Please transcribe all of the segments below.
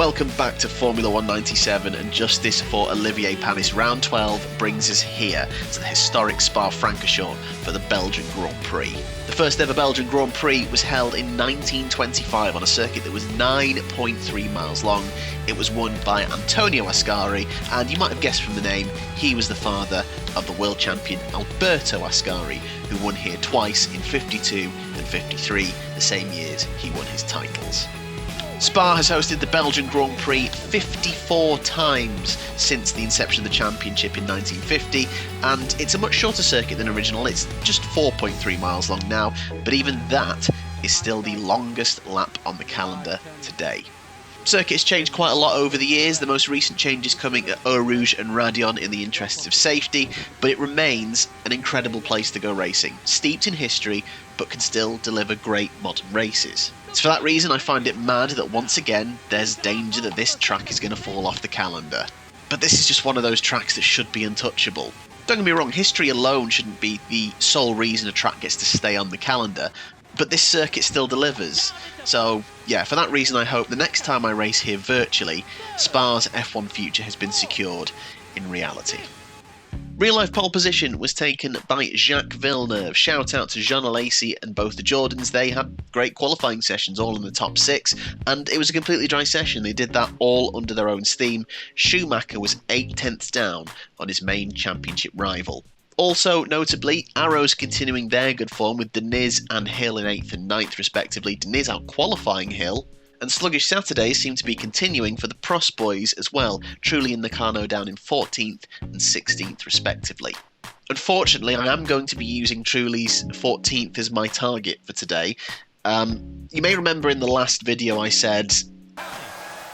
Welcome back to Formula 197, and justice for Olivier Panis. Round 12 brings us here to the historic Spa-Francorchamps for the Belgian Grand Prix. The first ever Belgian Grand Prix was held in 1925 on a circuit that was 9.3 miles long. It was won by Antonio Ascari, and you might have guessed from the name, he was the father of the world champion Alberto Ascari, who won here twice in 52 and 53, the same years he won his titles. Spa has hosted the Belgian Grand Prix 54 times since the inception of the championship in 1950, and it's a much shorter circuit than original. It's just 4.3 miles long now, but even that is still the longest lap on the calendar today. Circuit has changed quite a lot over the years, the most recent changes coming at Eau Rouge and Radion in the interests of safety, but it remains an incredible place to go racing, steeped in history, but can still deliver great modern races. So for that reason, I find it mad that once again there's danger that this track is going to fall off the calendar. But this is just one of those tracks that should be untouchable. Don't get me wrong, history alone shouldn't be the sole reason a track gets to stay on the calendar, but this circuit still delivers. So yeah, for that reason I hope the next time I race here virtually, Spa's F1 future has been secured in reality. Real life pole position was taken by Jacques Villeneuve. Shout out to Jean Alesi and both the Jordans. They had great qualifying sessions, all in the top 6, and it was a completely dry session. They did that all under their own steam. Schumacher was 8 tenths down on his main championship rival. Also, notably, Arrows continuing their good form with Deniz and Hill in 8th and 9th respectively. Deniz out-qualifying Hill. And sluggish Saturdays seem to be continuing for the Prost boys as well, Trulli and Nakano down in 14th and 16th respectively. Unfortunately, I am going to be using Trulli's 14th as my target for today. You may remember in the last video I said,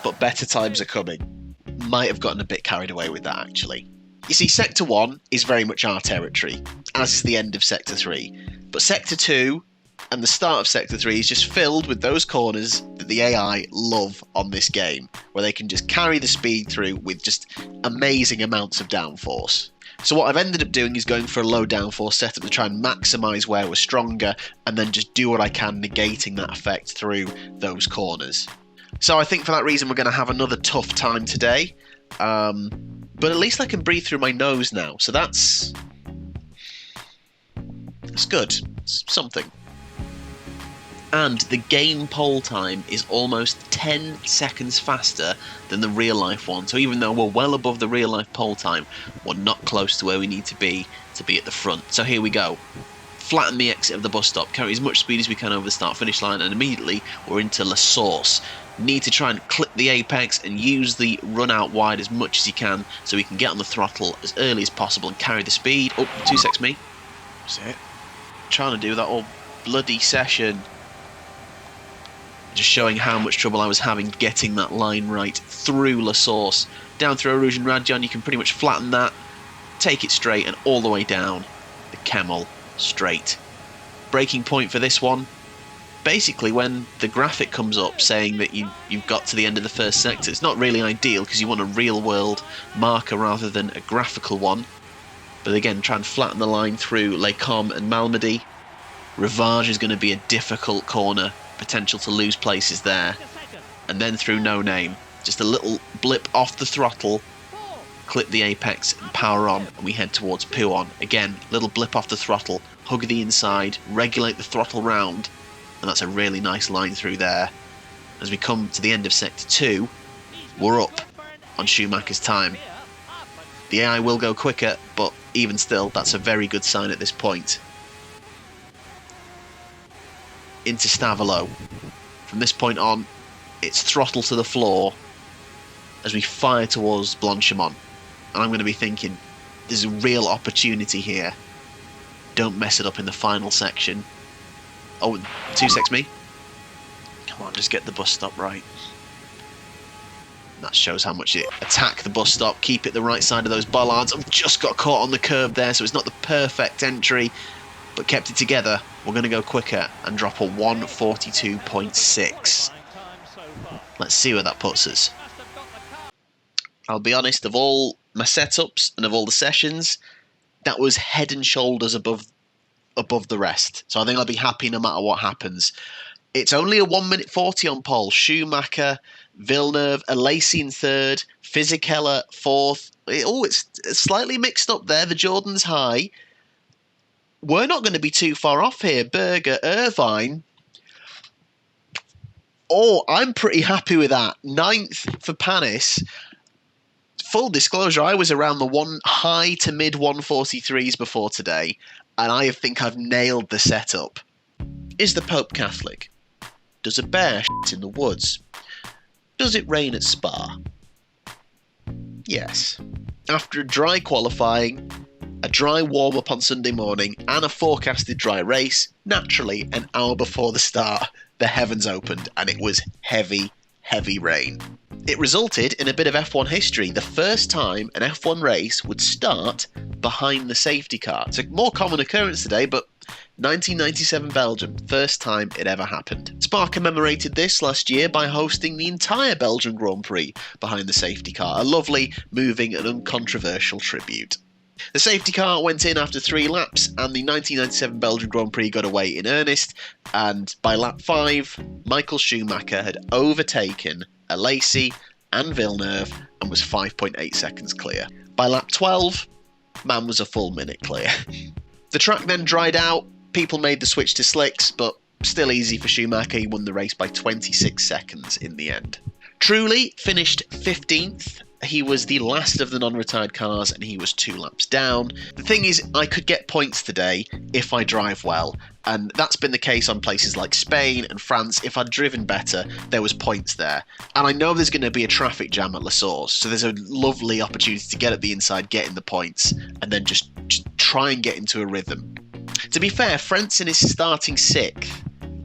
but better times are coming. Might have gotten a bit carried away with that actually. You see, Sector 1 is very much our territory, as is the end of Sector 3. But Sector 2 and the start of Sector 3 is just filled with those corners that the AI love on this game, where they can just carry the speed through with just amazing amounts of downforce. So what I've ended up doing is going for a low downforce setup to try and maximise where we're stronger, and then just do what I can negating that effect through those corners. So I think for that reason we're going to have another tough time today, but at least I can breathe through my nose now, so that's good. It's something. And the game pole time is almost 10 seconds faster than the real life one. So even though we're well above the real life pole time, we're not close to where we need to be at the front. So here we go. Flatten the exit of the bus stop, carry as much speed as we can over the start finish line, and immediately we're into La Source. Need to try and clip the apex and use the run out wide as much as you can so we can get on the throttle as early as possible and carry the speed. Oh, 2 secs me. That's it. Trying to do that all bloody session. Just showing how much trouble I was having getting that line right through La Source. Down through Eau Rouge and Radion, you can pretty much flatten that, take it straight and all the way down the Camel straight. Breaking point for this one, basically when the graphic comes up saying that you've got to the end of the first sector. It's not really ideal because you want a real world marker rather than a graphical one. But again, try and flatten the line through Les Combes and Malmedy. Rivage is going to be a difficult corner. Potential to lose places there, and then through No Name, just a little blip off the throttle, clip the apex and power on, and we head towards Pouhon. Again, little blip off the throttle, hug the inside, regulate the throttle round, and that's a really nice line through there. As we come to the end of Sector 2, we're up on Schumacher's time. The AI will go quicker, but even still, that's a very good sign at this point. Into Stavelot. From this point on, it's throttle to the floor as we fire towards Blanchimont. And I'm going to be thinking, there's a real opportunity here. Don't mess it up in the final section. Oh, 2 secs me. Come on, just get the bus stop right. That shows how much it attack the bus stop, keep it the right side of those bollards. I've just got caught on the curb there, so it's not the perfect entry, but kept it together. We're going to go quicker and drop a 1:42.6. Let's see where that puts us. I'll be honest, of all my setups and of all the sessions, that was head and shoulders above the rest. So I think I'll be happy no matter what happens. It's only a 1 minute 40 on pole. Schumacher, Villeneuve, Alesi in third, Fisichella fourth. It's slightly mixed up there. The Jordan's high. We're not going to be too far off here. Berger, Irvine. Oh, I'm pretty happy with that. 9th for Panis. Full disclosure, I was around the high to mid 143s before today, and I think I've nailed the setup. Is the Pope Catholic? Does a bear shit in the woods? Does it rain at Spa? Yes. After a dry qualifying, a dry warm-up on Sunday morning, and a forecasted dry race, naturally, an hour before the start, the heavens opened, and it was heavy, heavy rain. It resulted in a bit of F1 history, the first time an F1 race would start behind the safety car. It's a more common occurrence today, but 1997 Belgium, first time it ever happened. Spa commemorated this last year by hosting the entire Belgian Grand Prix behind the safety car, a lovely, moving and uncontroversial tribute. The safety car went in after 3 laps, and the 1997 Belgian Grand Prix got away in earnest, and by lap 5, Michael Schumacher had overtaken Alesi and Villeneuve and was 5.8 seconds clear. By lap 12, man was a full minute clear. The track then dried out, people made the switch to slicks, but still easy for Schumacher. He won the race by 26 seconds in the end. Trulli finished 15th. He was the last of the non-retired cars, and he was 2 laps down. The thing is, I could get points today if I drive well, and that's been the case on places like Spain and France. If I'd driven better, there was points there. And I know there's going to be a traffic jam at La Source, so there's a lovely opportunity to get at the inside, get in the points, and then just try and get into a rhythm. To be fair, Frentzen is starting 6th,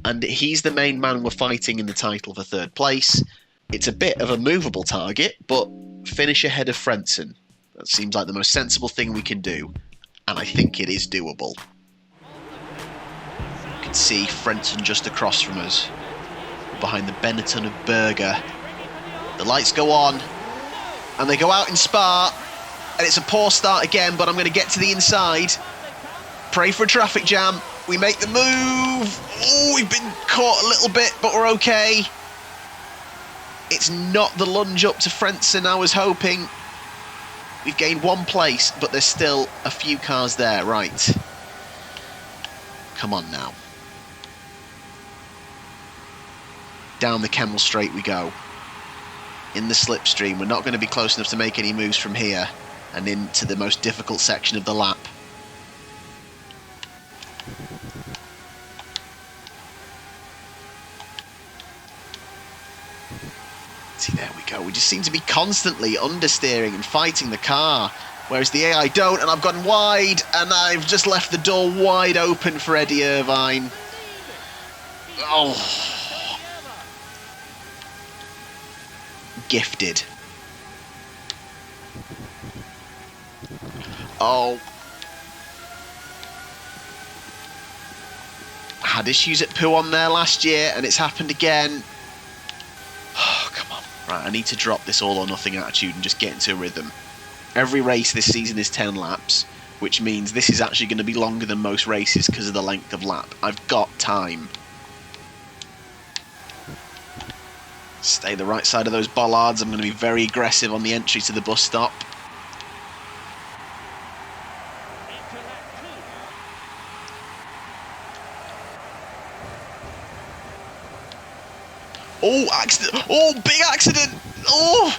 and he's the main man we're fighting in the title for 3rd place. It's a bit of a movable target, but finish ahead of Frentzen. That seems like the most sensible thing we can do, and I think it is doable. You can see Frentzen just across from us, behind the Benetton of Berger. The lights go on, and they go out in Spa, and it's a poor start again, but I'm going to get to the inside. Pray for a traffic jam. We make the move. Oh, we've been caught a little bit, but we're okay. It's not the lunge up to Frentzen I was hoping. We've gained 1 place, but there's still a few cars there. Right. Come on now. Down the Kemmel Straight we go. In the slipstream. We're not going to be close enough to make any moves from here and into the most difficult section of the lap. See, there we go. We just seem to be constantly understeering and fighting the car, whereas the AI don't, and I've gone wide, and I've just left the door wide open for Eddie Irvine. Oh. Gifted. Oh. Had issues at Pouhon there last year, and it's happened again. Oh, come on. Right, I need to drop this all or nothing attitude and just get into a rhythm. Every race this season is 10 laps, which means this is actually going to be longer than most races because of the length of lap. I've got time. Stay the right side of those bollards. I'm going to be very aggressive on the entry to the bus stop. Oh, accident! Oh, big accident! Oh!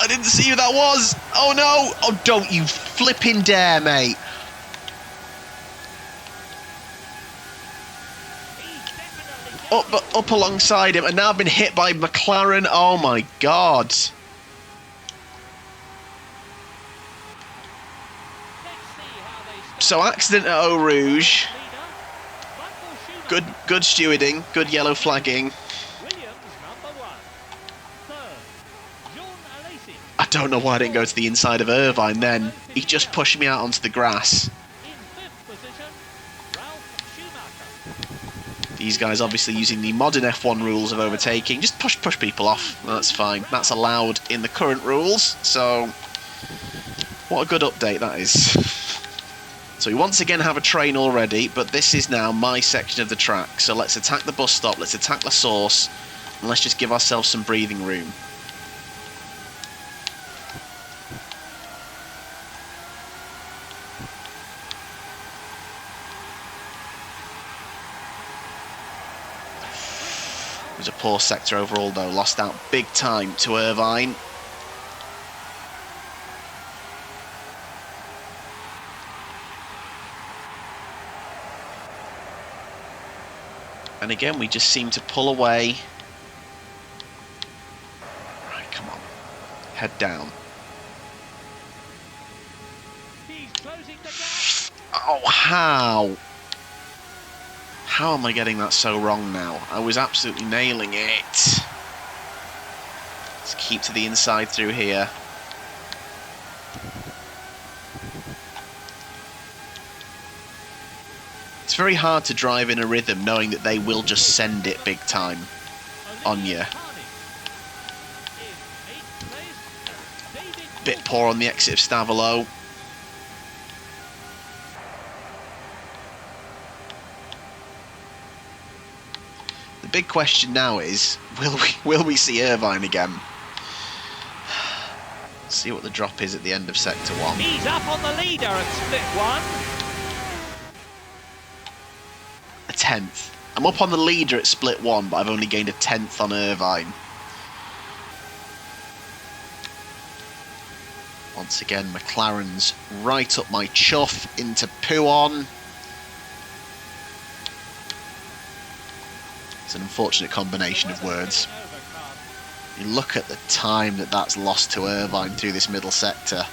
I didn't see who that was! Oh no! Oh, don't you flipping dare, mate! Up alongside him, and now I've been hit by McLaren. Oh my god! So accident at Eau Rouge. Good stewarding, good yellow flagging. I don't know why I didn't go to the inside of Irvine then. He just pushed me out onto the grass. These guys obviously using the modern F1 rules of overtaking. Just push people off. That's fine. That's allowed in the current rules. So, what a good update that is. So we once again have a train already, but this is now my section of the track. So let's attack the bus stop, let's attack La Source, and let's just give ourselves some breathing room. It was a poor sector overall though, lost out big time to Irvine. And again, we just seem to pull away. Right, come on. Head down. Oh, how? How am I getting that so wrong now? I was absolutely nailing it. Let's keep to the inside through here. It's very hard to drive in a rhythm knowing that they will just send it big time on you. Bit poor on the exit of Stavelot. The big question now is, will we see Irvine again? Let's see what the drop is at the end of Sector 1. He's up on the leader at split 1. A 10th. I'm up on the leader at split 1, but I've only gained a 10th on Irvine. Once again, McLaren's right up my chuff into Pouon. It's an unfortunate combination of words. You look at the time that's lost to Irvine through this middle sector.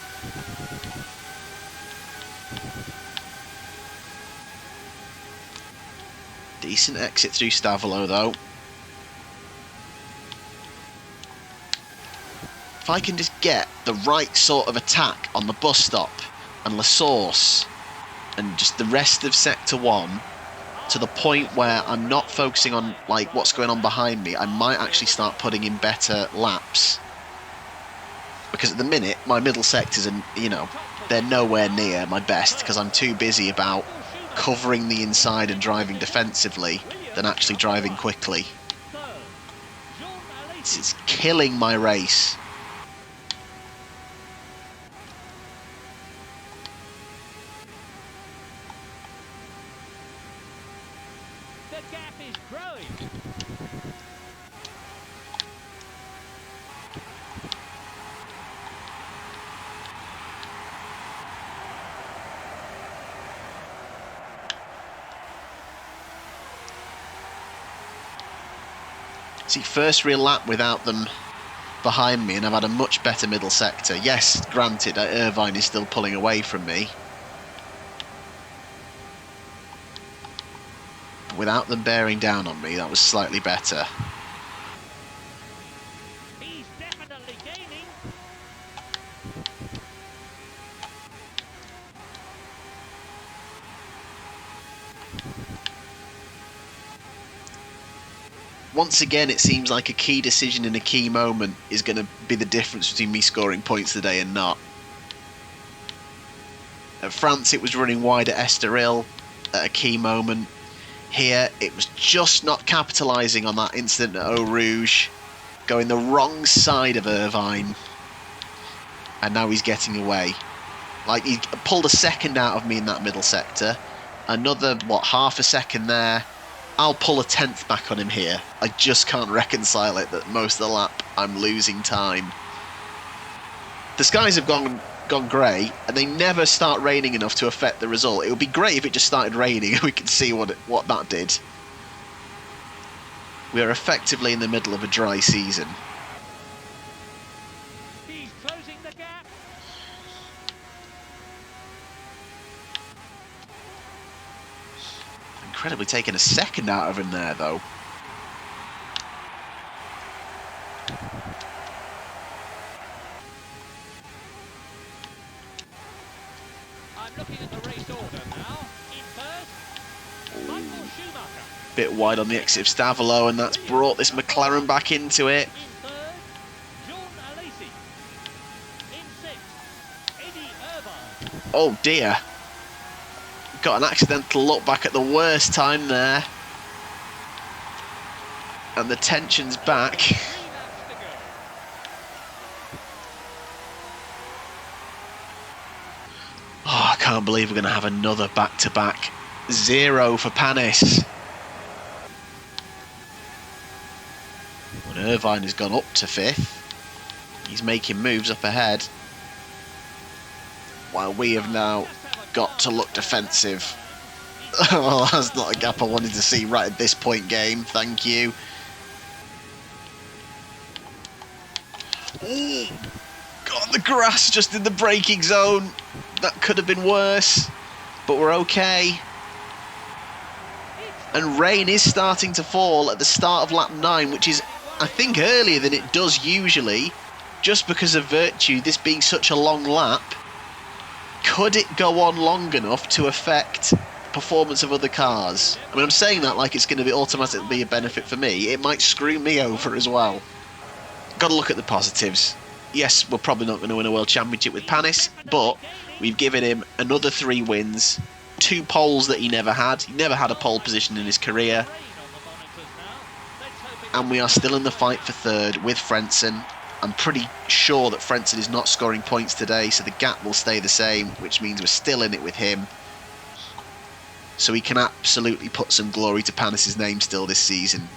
Decent exit through Stavelot though. If I can just get the right sort of attack on the bus stop and La Source and just the rest of Sector 1 to the point where I'm not focusing on like what's going on behind me, I might actually start putting in better laps. Because at the minute, my middle sectors are, you know, they're nowhere near my best because I'm too busy about covering the inside and driving defensively than actually driving quickly. It's killing my race. The gap is growing. See, first real lap without them behind me, and I've had a much better middle sector. Yes, granted, Irvine is still pulling away from me. But without them bearing down on me, that was slightly better. He's definitely gaining. Once again, it seems like a key decision in a key moment is going to be the difference between me scoring points today and not. At France, it was running wide at Estoril at a key moment. Here, it was just not capitalising on that incident at Eau Rouge, going the wrong side of Irvine, and now he's getting away. Like, he pulled a second out of me in that middle sector, another, what, half a second there. I'll pull a 10th back on him here. I just can't reconcile it that most of the lap I'm losing time. The skies have gone grey, and they never start raining enough to affect the result. It would be great if it just started raining and we could see what that did. We are effectively in the middle of a dry season. He's closing the gap. Incredibly taking a second out of him there, though. I'm looking at the race order now. In first, Michael Schumacher. Bit wide on the exit of Stavelot, and that's brought this McLaren back into it. In third, John Alesi. In sixth, Eddie Irvine. Oh dear. Got an accidental look back at the worst time there. And the tension's back. Oh, I can't believe we're going to have another back-to-back 0 for Panis. And Irvine has gone up to 5th. He's making moves up ahead. While we have now got to look defensive. Oh, that's not a gap I wanted to see right at this point game. Thank you. Ooh, got the grass just in the braking zone. That could have been worse, but we're okay. And rain is starting to fall at the start of lap 9, which is, I think, earlier than it does usually, just because of virtue this being such a long lap. Could it go on long enough to affect performance of other cars? I mean, I'm saying that like it's going to be automatically be a benefit for me. It might screw me over as well. Got to look at the positives. Yes, we're probably not going to win a World Championship with Panis, but we've given him another 3 wins, 2 poles that he never had. He never had a pole position in his career. And we are still in the fight for 3rd with Frentzen. I'm pretty sure that Frentzen is not scoring points today, so the gap will stay the same, which means we're still in it with him. So he can absolutely put some glory to Panis' name still this season.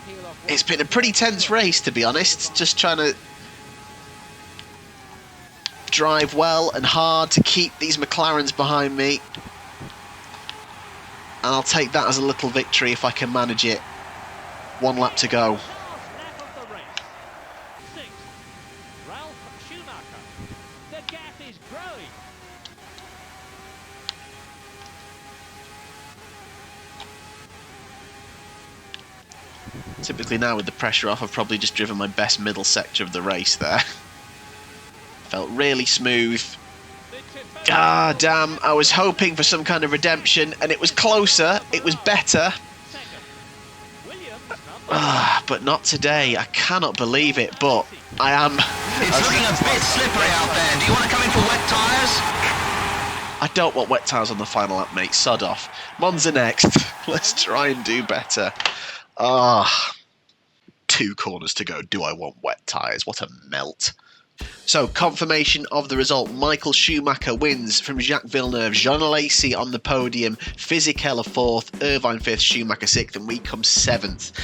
It's been a pretty tense race, to be honest. Just trying to drive well and hard to keep these McLarens behind me. And I'll take that as a little victory if I can manage it. 1 lap to go. Typically now with the pressure off, I've probably just driven my best middle sector of the race there. Felt really smooth. Ah, damn, I was hoping for some kind of redemption, and it was closer, it was better. But not today. I cannot believe it, but I am... It's looking a bit slippery out there. Do you want to come in for wet tyres? I don't want wet tyres on the final lap, mate. Sod off. Monza next. Let's try and do better. Ah, 2 corners to go. Do I want wet tyres? What a melt. So, confirmation of the result. Michael Schumacher wins from Jacques Villeneuve. Jean Alesi on the podium. Fisichella 4th. Irvine 5th. Schumacher 6th. And we come 7th.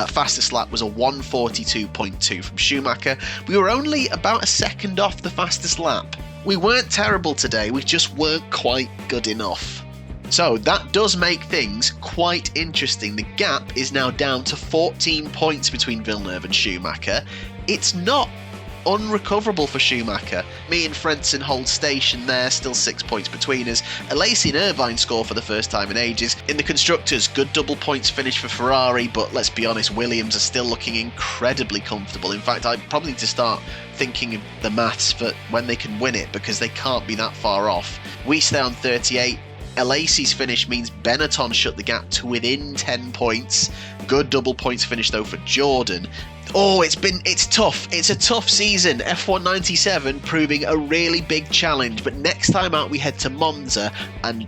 Fastest lap was a 1:42.2 from Schumacher. We were only about a second off the fastest lap. We weren't terrible today. We just weren't quite good enough. So that does make things quite interesting. The gap is now down to 14 points between Villeneuve and Schumacher. It's not unrecoverable for Schumacher. Me and Frentzen hold station there, still 6 points between us. Alesi and Irvine score for the first time in ages. In the Constructors, good double points finish for Ferrari, but let's be honest, Williams are still looking incredibly comfortable. In fact, I probably need to start thinking of the maths for when they can win it, because they can't be that far off. We stay on 38. Alesi's finish means Benetton shut the gap to within 10 points. Good double points finish though for Jordan. Oh, it's tough. It's a tough season. F1 97 proving a really big challenge, but next time out we head to Monza and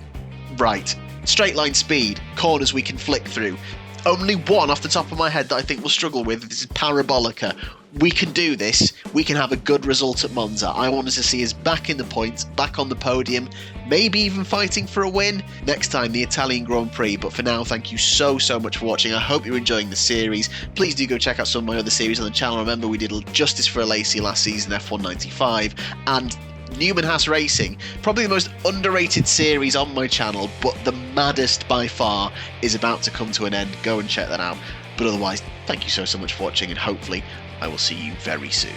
right, straight line speed, corners we can flick through. Only one off the top of my head that I think we'll struggle with. This is Parabolica. We can do this. We can have a good result at Monza. I wanted to see us back in the points, back on the podium, maybe even fighting for a win. Next time, the Italian Grand Prix. But for now, thank you so much for watching. I hope you're enjoying the series. Please do go check out some of my other series on the channel. Remember, we did Justice for Alesi last season, F1 95, and Newman Haas Racing, probably the most underrated series on my channel, but the maddest by far is about to come to an end. Go and check that out. But otherwise, thank you so much for watching, and hopefully I will see you very soon.